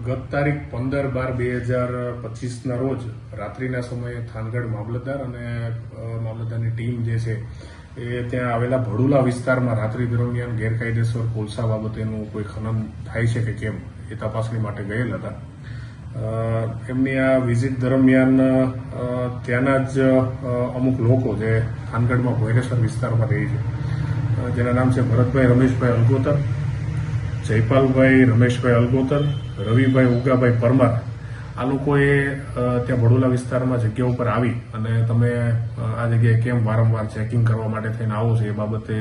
ગત તારીખ 15/12/2025ના રોજ રાત્રિના સમયે થાનગઢ મામલતદાર અને મામલતદારની ટીમ જે છે એ ત્યાં આવેલા ભડુલા વિસ્તારમાં રાત્રિ દરમિયાન ગેરકાયદેસર કોલસા બાબતેનું કોઈ ખનન થાય છે કે કેમ એ તપાસણી માટે ગયેલ હતા. એમની આ વિઝિટ દરમિયાન ત્યાંના જ અમુક લોકો જે થાનગઢમાં ભોયરેસર વિસ્તારમાં રહે છે, જેના નામ છે ભરતભાઈ રમેશભાઈ અલગોતર, જયપાલભાઈ રમેશભાઈ અલગોતર, રવિભાઈ ઉગાભાઈ પરમાર, આ લોકોએ ત્યાં ભડોલા વિસ્તારમાં જગ્યા ઉપર આવી અને તમે આ જગ્યાએ કેમ વારંવાર ચેકિંગ કરવા માટે થઈને આવો છો એ બાબતે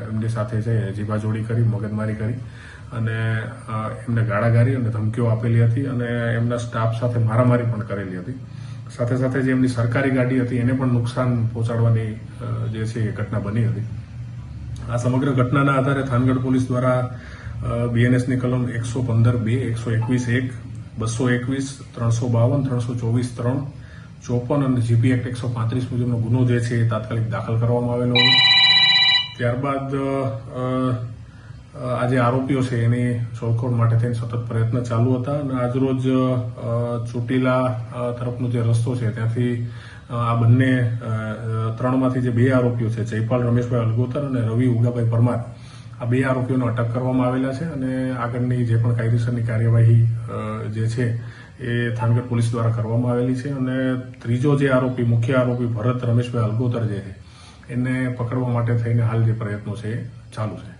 એમની સાથે છે જીભાજોડી કરી, મગજમારી કરી અને એમને ગાળાગાળી અને ધમકીઓ આપેલી હતી અને એમના સ્ટાફ સાથે મારામારી પણ કરેલી હતી. સાથે સાથે જે એમની સરકારી ગાડી હતી એને પણ નુકસાન પહોંચાડવાની જે છે એ ઘટના બની હતી. આ સમગ્ર ઘટનાના આધારે થાનગઢ પોલીસ દ્વારા બીએનએસની કલમ 115(2), 121(1), 221, 352, 324(3), 54 અને જીપી એક્ટ 135 મુજબનો ગુનો જે છે એ તાત્કાલિક દાખલ કરવામાં આવેલો હતો. ત્યારબાદ આ જે આરોપીઓ છે એની શોધખોળ માટે થઈને સતત પ્રયત્ન ચાલુ હતા અને આજરોજ ચોટીલા તરફનો જે રસ્તો છે ત્યાંથી આ બંને ત્રણમાંથી જે બે આરોપીઓ છે, જયપાલ રમેશભાઈ અલગોતર અને રવિ ઉગાભાઈ પરમાર, આ બે આરોપીઓને અટક કરવામાં આવેલા છે અને આગળની જે પણ કાયદેસરની કાર્યવાહી જે છે એ થાનગઢ પોલીસ દ્વારા કરવામાં આવેલી છે. અને ત્રીજો જે આરોપી, મુખ્ય આરોપી ભરત રમેશભાઈ અલગોતર જે છે એને પકડવા માટે થઈને હાલ જે પ્રયત્નો છે એ ચાલુ છે.